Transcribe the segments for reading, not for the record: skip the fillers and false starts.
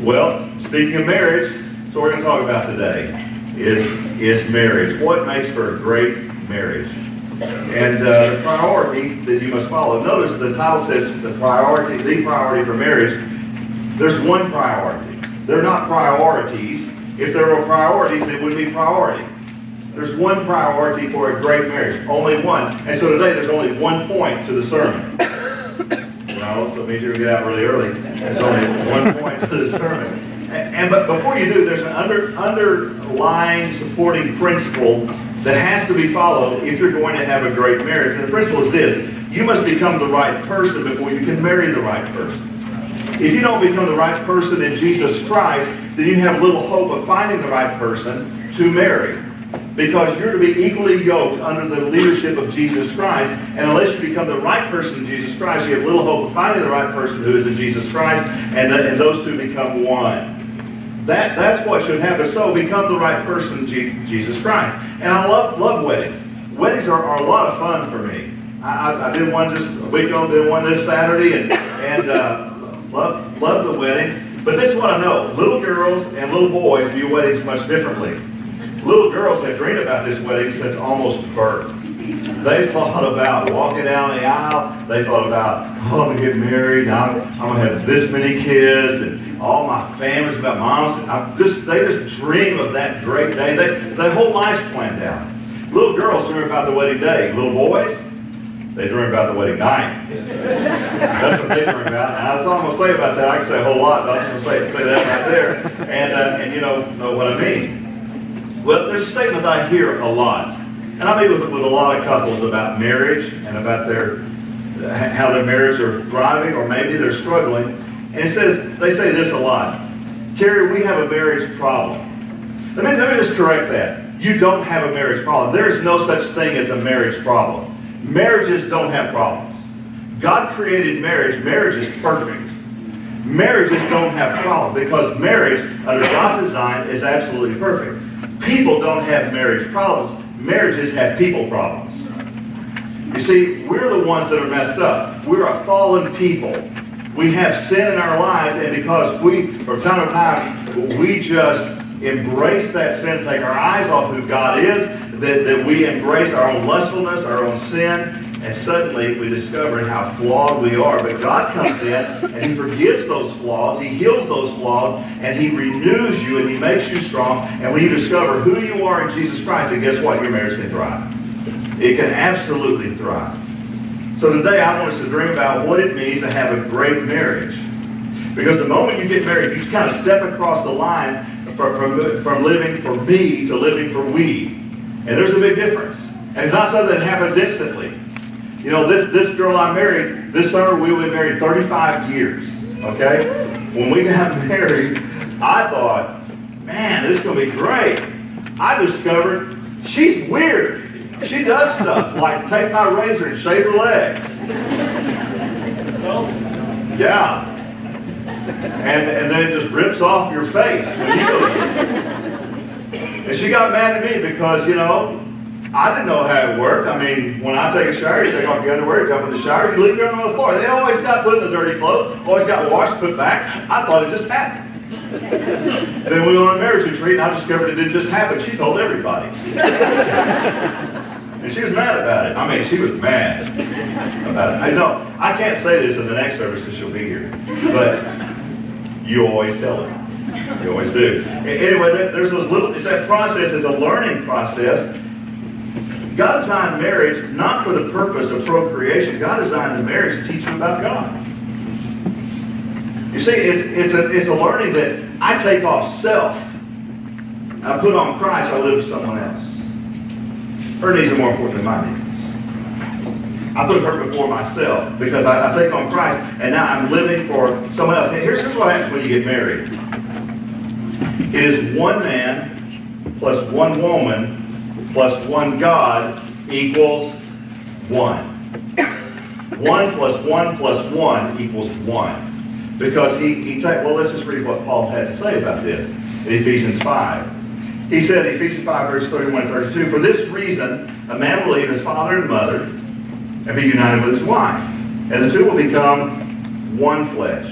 Well, speaking of marriage, so we're going to talk about today is marriage. What makes for a great marriage? And the priority that you must follow. Notice the title says the priority for marriage. There's one priority. They're not priorities. If there were priorities, it would be priority. There's one priority for a great marriage. Only one. And so today there's only one point to the sermon. So it means you're going to get out really early. There's only one point to the sermon. But before you do, there's an underlying supporting principle that has to be followed if you're going to have a great marriage. And the principle is this: you must become the right person before you can marry the right person. If you don't become the right person in Jesus Christ, then you have little hope of finding the right person to marry. Because you're to be equally yoked under the leadership of Jesus Christ. And unless you become the right person in Jesus Christ, you have little hope of finding the right person who is in Jesus Christ. And those two become one. That's what should happen. So become the right person in Jesus Christ. And I love weddings. Weddings are a lot of fun for me. I did one just a week ago, did one this Saturday, and love the weddings. But this is what I know. Little girls and little boys view weddings much differently. Little girls have dreamed about this wedding since almost birth. They thought about walking down the aisle. They thought about, I'm going to get married. I'm going to have this many kids, and all my family's about moms. They just dream of that great day. Their whole life's planned out. Little girls dream about the wedding day. Little boys, they dream about the wedding night. That's what they dream about. And that's all I'm going to say about that. I can say a whole lot, but I'm just going to say that right there. And you know what I mean. Well, there's a statement that I hear a lot. And I meet with a lot of couples about marriage and about how their marriage are thriving, or maybe they're struggling. And they say this a lot: Kerry, we have a marriage problem. Let me just correct that. You don't have a marriage problem. There is no such thing as a marriage problem. Marriages don't have problems. God created marriage. Marriage is perfect. Marriages don't have problems because marriage, under God's design, is absolutely perfect. People don't have marriage problems. Marriages have people problems. You see, we're the ones that are messed up. We're a fallen people. We have sin in our lives, and because from time to time, we just embrace that sin, take our eyes off who God is, that we embrace our own lustfulness, our own sin, and suddenly we discover how flawed we are. But God comes in and He forgives those flaws, He heals those flaws, and He renews you and He makes you strong. And when you discover who you are in Jesus Christ, then guess what? Your marriage can thrive. It can absolutely thrive. So today I want us to dream about what it means to have a great marriage. Because the moment you get married, you kind of step across the line from living for me to living for we. And there's a big difference. And it's not something that happens instantly. You know, this girl I married, this summer we will be married 35 years, okay? When we got married, I thought, man, this is going to be great. I discovered she's weird. She does stuff like take my razor and shave her legs. Yeah. And then it just rips off your face when you go. And she got mad at me because, I didn't know how it worked. I mean, when I take a shower, you take off your underwear, you jump in the shower, you leave your underwear on the floor. They always got put in the dirty clothes, always got washed, put back. I thought it just happened. Then we went on a marriage retreat, and I discovered it didn't just happen. She told everybody. And she was mad about it. I mean, she was mad about it. I can't say this in the next service because she'll be here. But you always tell her. You always do. Anyway, there's those it's that process. It's a learning process. God designed marriage not for the purpose of procreation. God designed the marriage to teach you about God. You see, it's a learning that I take off self. I put on Christ, I live for someone else. Her needs are more important than my needs. I put her before myself because I take on Christ, and now I'm living for someone else. And here's what happens when you get married. It is one man plus one woman plus one God equals one. 1 plus 1 plus 1 equals 1. Because let's just read what Paul had to say about this in Ephesians 5. He said in Ephesians 5, verse 31 and 32, "For this reason, a man will leave his father and mother and be united with his wife, and the two will become one flesh."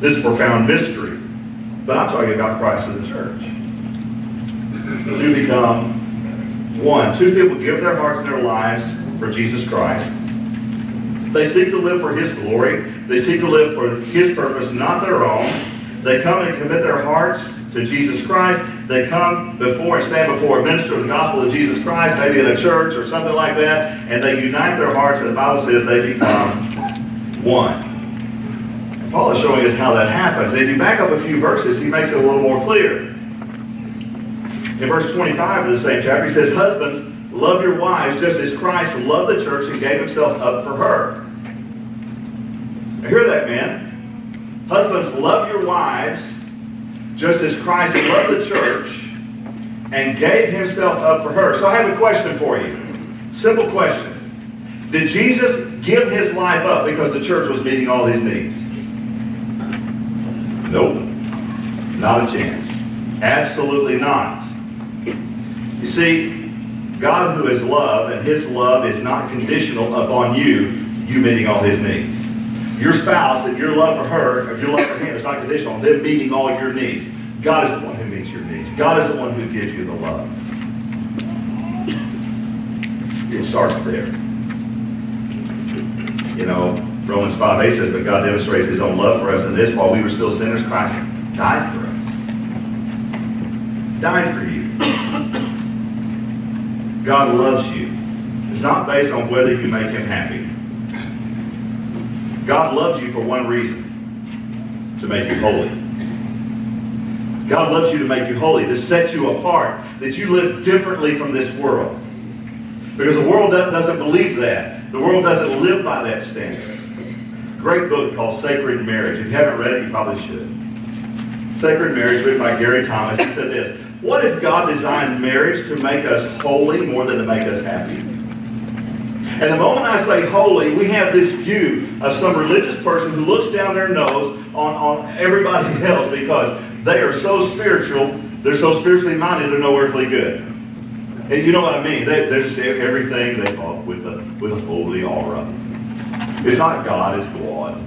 This is a profound mystery. But I'm talking about Christ and the church. To become one. Two people give their hearts and their lives for Jesus Christ. They seek to live for His glory. They seek to live for His purpose, not their own. They come and commit their hearts to Jesus Christ. They come before and stand before a minister of the gospel of Jesus Christ, maybe in a church or something like that, and they unite their hearts, and the Bible says they become one. And Paul is showing us how that happens. And if you back up a few verses, he makes it a little more clear. In verse 25 of the same chapter, he says, "Husbands, love your wives just as Christ loved the church and gave himself up for her." Now hear that, man. Husbands, love your wives just as Christ loved the church and gave himself up for her. So I have a question for you. Simple question. Did Jesus give his life up because the church was meeting all his needs? Nope. Not a chance. Absolutely not. You see, God who is love, and his love is not conditional upon you meeting all his needs. Your spouse, and your love for her, or your love for him is not conditional on them meeting all your needs. God is the one who meets your needs. God is the one who gives you the love. It starts there. You know, Romans 5:8 says, "But God demonstrates his own love for us in this, while we were still sinners, Christ died for us." Died for you. God loves you. It's not based on whether you make him happy. God loves you for one reason: to make you holy. God loves you to make you holy, to set you apart, that you live differently from this world. Because the world doesn't believe that. The world doesn't live by that standard. Great book called Sacred Marriage. If you haven't read it, you probably should. Sacred Marriage, written by Gary Thomas. He said this: "What if God designed marriage to make us holy more than to make us happy?" And the moment I say holy, we have this view of some religious person who looks down their nose on everybody else because they are so spiritual, they're so spiritually minded, they're no earthly good. And you know what I mean? They're just everything they talk with a holy aura. It's not God, it's God.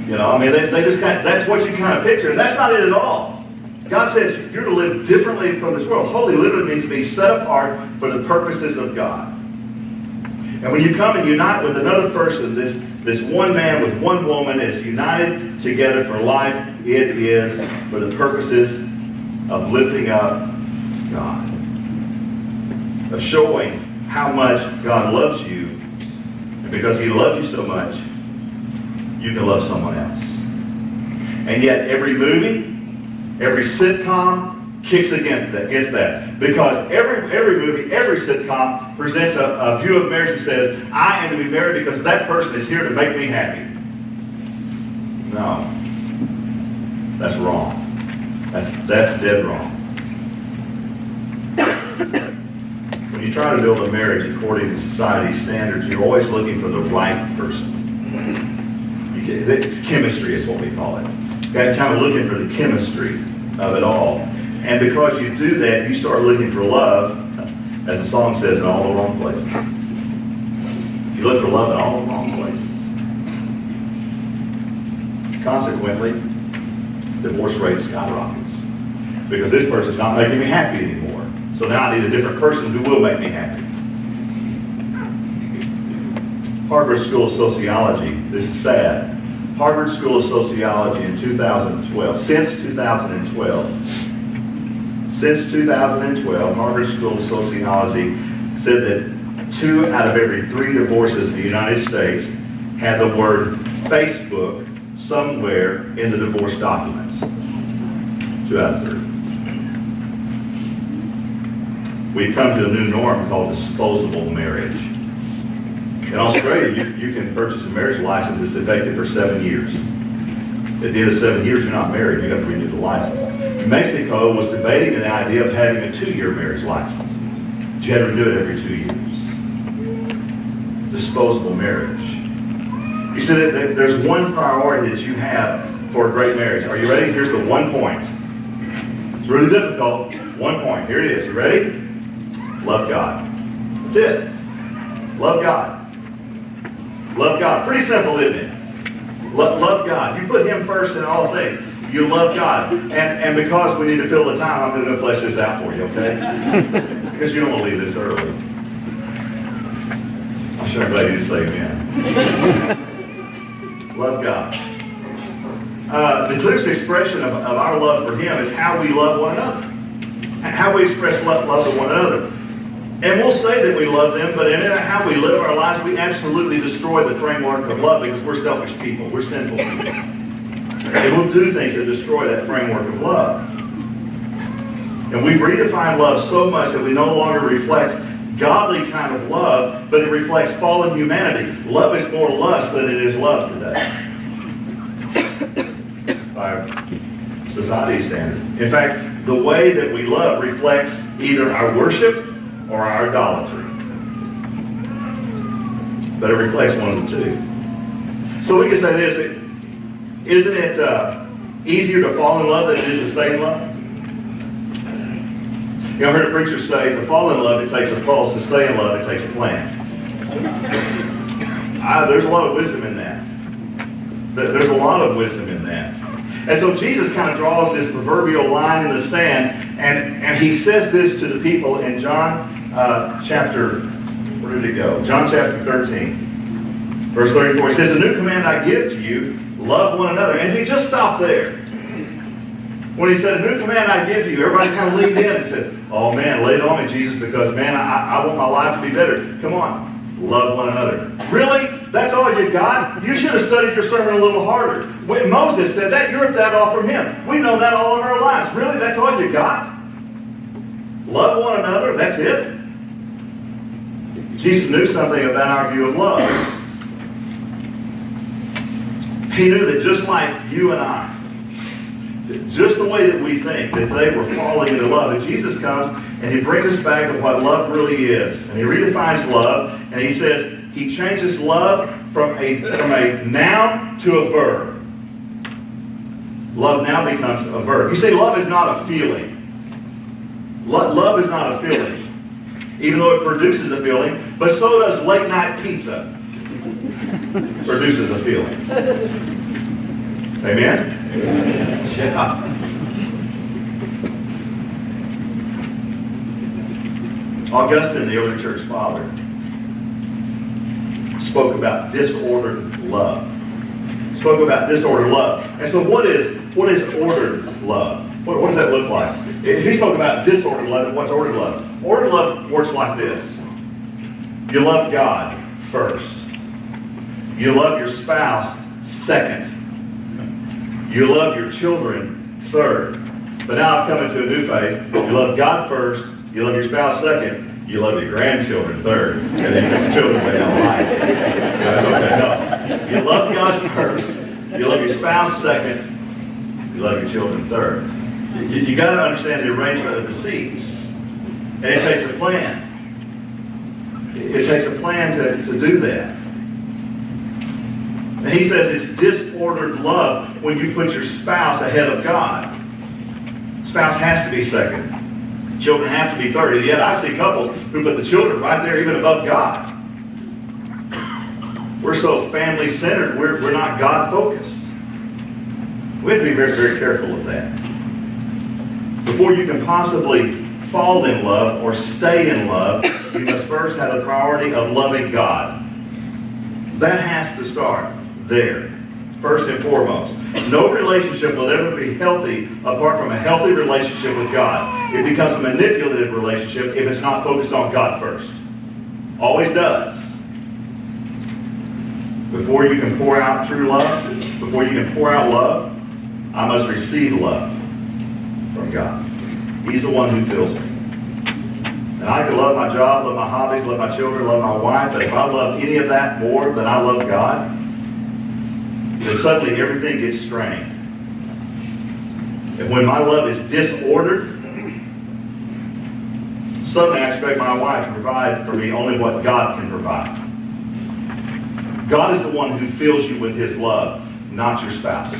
You know, I mean, they just that's what you kind of picture, and that's not it at all. God said you're to live differently from this world. Holy literally means to be set apart for the purposes of God. And when you come and unite with another person, this one man with one woman is united together for life. It is for the purposes of lifting up God, of showing how much God loves you. And because he loves you so much, you can love someone else. And yet every movie, every sitcom kicks against that. Because every movie, every sitcom presents a view of marriage that says, I am to be married because that person is here to make me happy. No. That's wrong. That's dead wrong. When you try to build a marriage according to society's standards, you're always looking for the right person. It's chemistry is what we call it. You're kind of looking for the chemistry of it all. And because you do that, you start looking for love, as the song says, in all the wrong places. You look for love in all the wrong places. Consequently, divorce rate skyrockets. Because this person's not making me happy anymore. So now I need a different person who will make me happy. Harvard School of Sociology, this is sad. Harvard School of Sociology in 2012, since 2012, Harvard School of Sociology said that 2 out of every 3 divorces in the United States had the word Facebook somewhere in the divorce documents. 2 out of 3. We've come to a new norm called disposable marriage. In Australia, you can purchase a marriage license that's effective for 7 years. At the end of 7 years, you're not married. You have to renew the license. Mexico was debating the idea of having a 2-year marriage license. But you had to renew it every 2 years. Disposable marriage. You see that there's one priority that you have for a great marriage. Are you ready? Here's the one point. It's really difficult. 1 point. Here it is. You ready? Love God. That's it. Love God. Love God. Pretty simple, isn't it? Love God. You put him first in all things. You love God. And because we need to fill the time, I'm going to flesh this out for you, okay? Because you don't want to leave this early. I'm sure I'm glad you say amen. Love God. The clearest expression of our love for Him is how we love one another. And how we express love to one another. And we'll say that we love them, but in how we live our lives, we absolutely destroy the framework of love because we're selfish people. We're sinful people. And we'll do things that destroy that framework of love. And we've redefined love so much that we no longer reflect godly kind of love, but it reflects fallen humanity. Love is more lust than it is love today. By society's standard. In fact, the way that we love reflects either our worship or our idolatry. But it reflects one of the two. So we can say this, isn't it easier to fall in love than it is to stay in love? You know, I heard a preacher say, to fall in love, it takes a pulse. To stay in love, it takes a plan. There's a lot of wisdom in that. There's a lot of wisdom in that. And so Jesus kind of draws this proverbial line in the sand, and he says this to the people in John chapter, where did it go? John chapter 13, verse 34. He says, "A new command I give to you, love one another." And if he just stopped there, when he said, "A new command I give to you," everybody kind of leaned in and said, "Oh man, lay it on me, Jesus, because man, I want my life to be better." Come on, love one another. Really? That's all you got? You should have studied your sermon a little harder. When Moses said that, you ripped that off from him. We know that all of our lives. Really? That's all you got? Love one another? That's it? Jesus knew something about our view of love. He knew that just like you and I, just the way that we think, that they were falling into love. And Jesus comes and he brings us back to what love really is. And he redefines love, and he says he changes love from a noun to a verb. Love now becomes a verb. You see, love is not a feeling. Love is not a feeling, even though it produces a feeling, but so does late night pizza. Produces a feeling. Amen? Yeah. Augustine, the early church father, spoke about disordered love. Spoke about disordered love. And so what is ordered love? What does that look like? If he spoke about disordered love, then what's ordered love? Ordered love works like this. You love God first. You love your spouse second. You love your children third. But now I've come into a new phase. You love God first. You love your spouse second. You love your grandchildren third. And then you take your children way down the line. That's okay. No. You love God first. You love your spouse second. You love your children third. You got to understand the arrangement of the seats. And it takes a plan. It takes a plan to do that. And he says it's disordered love when you put your spouse ahead of God. Spouse has to be second. Children have to be third. And yet I see couples who put the children right there even above God. We're so family-centered, we're not God-focused. We have to be very, very careful of that. Before you can possibly fall in love or stay in love, you must first have the priority of loving God. That has to start there, first and foremost. No relationship will ever be healthy apart from a healthy relationship with God. It becomes a manipulative relationship if it's not focused on God first. Always does. Before you can pour out true love, before you can pour out love, I must receive love from God. He's the one who fills me. And I can love my job, love my hobbies, love my children, love my wife, but if I love any of that more than I love God, then suddenly everything gets strained. And when my love is disordered, suddenly I expect my wife to provide for me only what God can provide. God is the one who fills you with his love, not your spouse.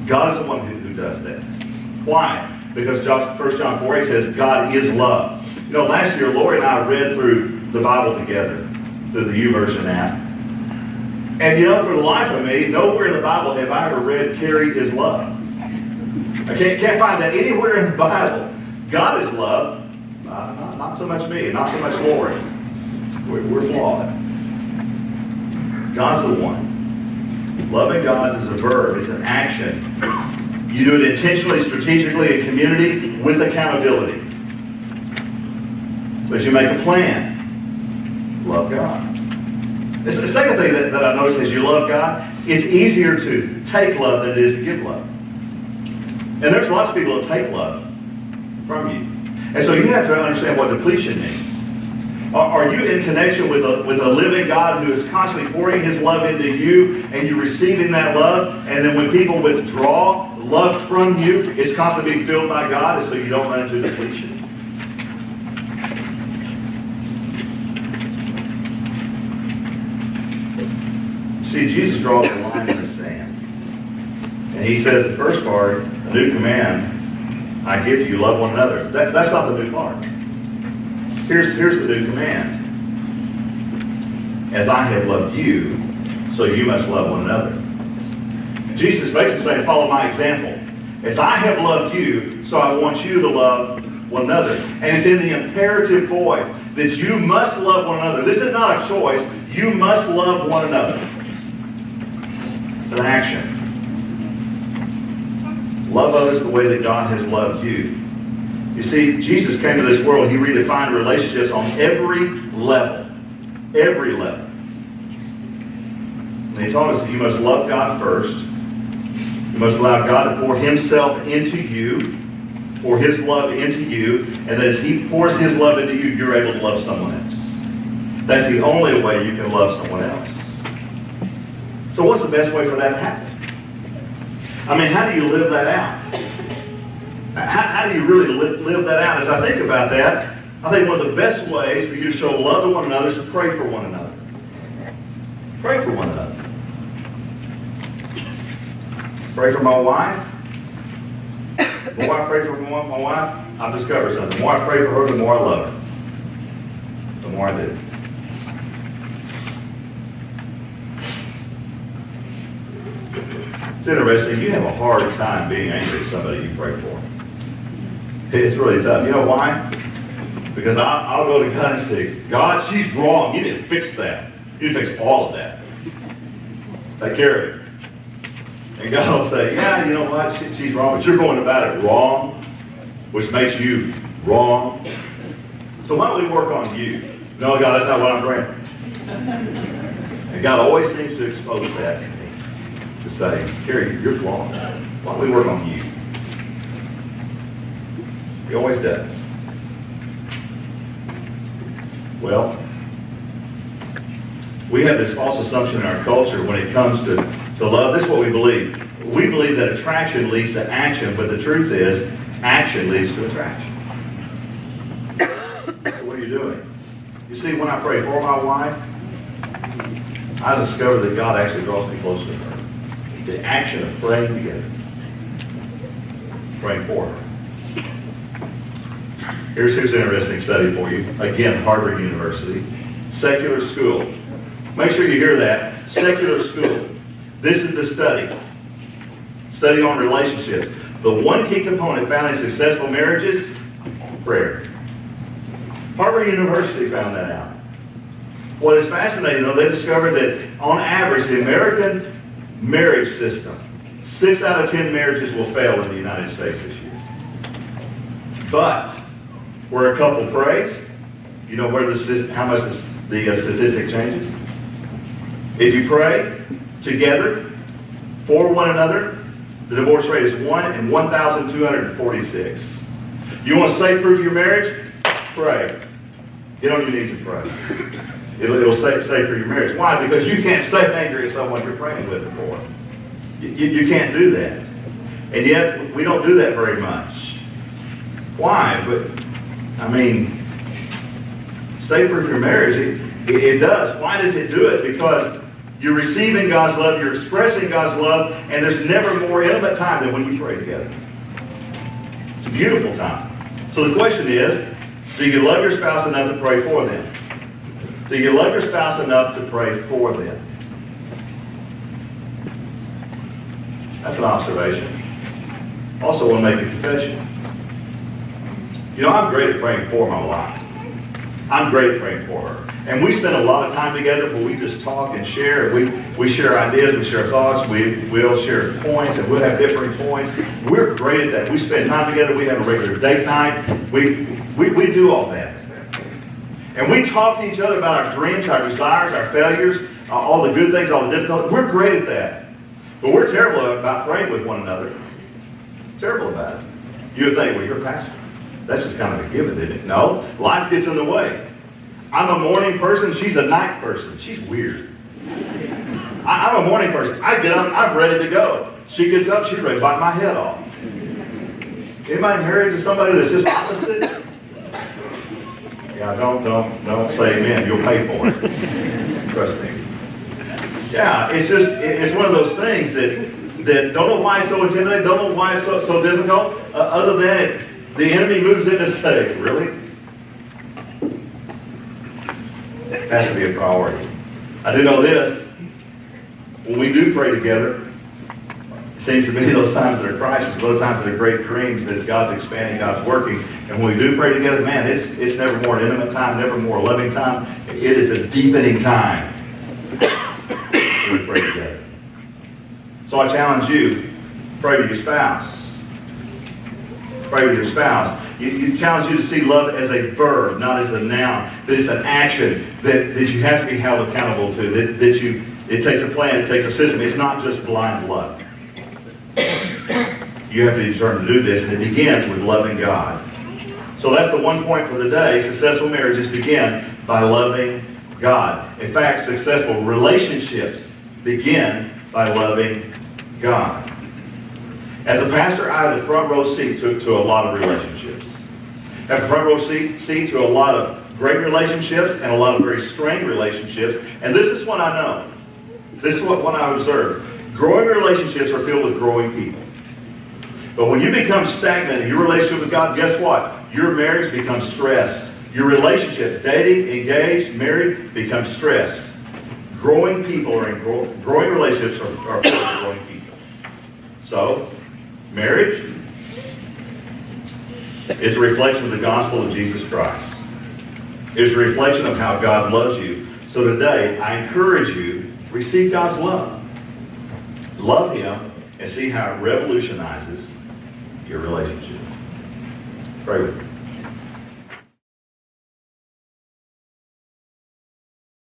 God is the one who does that. Why? Because 1 John 4:8 says God is love. You know, last year Lori and I read through the Bible together, through the YouVersion app. And you know, for the life of me, nowhere in the Bible have I ever read Carrie is love. I can't find that anywhere in the Bible. God is love. Not so much me, not so much Lori. We're flawed. God's the one. Loving God is a verb. It's an action. You do it intentionally, strategically, in community, with accountability. But you make a plan. Love God. The second thing that I noticed is you love God. It's easier to take love than it is to give love. And there's lots of people that take love from you. And so you have to understand what depletion means. Are you in connection with a living God who is constantly pouring his love into you, and you're receiving that love, and then when people withdraw love from you, it's constantly being filled by God, and so you don't run into depletion? See, Jesus draws the line in the sand. And he says the first part, a new command I give you, love one another. That's not the new part. Here's the new command. As I have loved you, so you must love one another. Jesus is basically saying, follow my example. As I have loved you, so I want you to love one another. And it's in the imperative voice that you must love one another. This is not a choice. You must love one another. It's an action. Love others the way that God has loved you. You see, Jesus came to this world. He redefined relationships on every level. Every level. And he taught us that you must love God first. You must allow God to pour himself into you, pour his love into you, and that as he pours his love into you, you're able to love someone else. That's the only way you can love someone else. So what's the best way for that to happen? I mean, how do you live that out? How do you really live that out? As I think about that, I think one of the best ways for you to show love to one another is to pray for one another. Pray for one another. Pray for my wife. The more I pray for my wife, I've discovered something. The more I pray for her, the more I love her. The more I do. It's interesting. You have a hard time being angry at somebody you pray for. It's really tough. You know why? Because I'll go to God and say, God, she's wrong. You need to fix that. You need to fix all of that. Take care of it. And God will say, yeah, you know what? She's wrong, but you're going about it wrong, which makes you wrong. So why don't we work on you? No, God, that's not what I'm praying. And God always seems to expose that to me. To say, Kerry, you're flawed. Why don't we work on you? He always does. Well, we have this false assumption in our culture when it comes to love. This is what we believe. We believe that attraction leads to action, but the truth is, action leads to attraction. So what are you doing? You see, when I pray for my wife, I discover that God actually draws me close to her. The action of praying together. Praying for her. Here's an interesting study for you. Again, Harvard University. Secular school. Make sure you hear that. Secular school. This is the study. Study on relationships. The one key component found in successful marriages, prayer. Harvard University found that out. What is fascinating, though, they discovered that on average, the American marriage system, 6 out of 10 marriages will fail in the United States this year. But where a couple prays, you know how much the statistic changes? If you pray together for one another, the divorce rate is 1 in 1,246. You want to safe-proof your marriage? Pray. Get on your knees and pray. It'll safe-proof your marriage. Why? Because you can't stay angry at someone you're praying with or for. You can't do that. And yet, we don't do that very much. Why? But, I mean, safe-proof your marriage, it does. Why does it do it? Because you're receiving God's love, you're expressing God's love, and there's never more intimate time than when you pray together. It's a beautiful time. So the question is, do you love your spouse enough to pray for them? Do you love your spouse enough to pray for them? That's an observation. Also want to make a confession. You know, I'm great at praying for my wife. I'm great at praying for her. And we spend a lot of time together where we just talk and share. We share ideas, we share thoughts, we'll share points, and we'll have differing points. We're great at that. We spend time together, we have a regular date night. We do all that. And we talk to each other about our dreams, our desires, our failures, all the good things, all the difficulties. We're great at that. But we're terrible about praying with one another. Terrible about it. You would think, well, you're a pastor. That's just kind of a given, isn't it? No, life gets in the way. I'm a morning person, she's a night person. She's weird. I'm a morning person. I get up, I'm ready to go. She gets up, she's ready to bite my head off. Anybody married to somebody that's just opposite? Yeah, don't say amen. You'll pay for it. Trust me. Yeah, it's one of those things that don't know why it's so intimidating, don't know why it's so difficult, other than the enemy moves in to say, really? It has to be a priority. I do know this. When we do pray together, it seems to be those times that are crisis, those times that are great dreams, that God's expanding, God's working. And when we do pray together, man, it's never more an intimate time, never more a loving time. It is a deepening time when we pray together. So I challenge you, pray with your spouse. Pray with your spouse. You challenge you to see love as a verb, not as a noun. That it's an action that you have to be held accountable to. It takes a plan, it takes a system. It's not just blind love. You have to be determined to do this, and it begins with loving God. So that's the one point for the day. Successful marriages begin by loving God. In fact, successful relationships begin by loving God. As a pastor, I have a front row seat to a lot of relationships. I have a front row seat to a lot of great relationships and a lot of very strained relationships. And this is what I know. This is what I observe. Growing relationships are filled with growing people. But when you become stagnant in your relationship with God, guess what? Your marriage becomes stressed. Your relationship, dating, engaged, married, becomes stressed. Growing people are in growing relationships are filled with growing people. So, marriage is a reflection of the gospel of Jesus Christ. It is a reflection of how God loves you. So today, I encourage you, receive God's love. Love Him and see how it revolutionizes your relationship. Pray with me.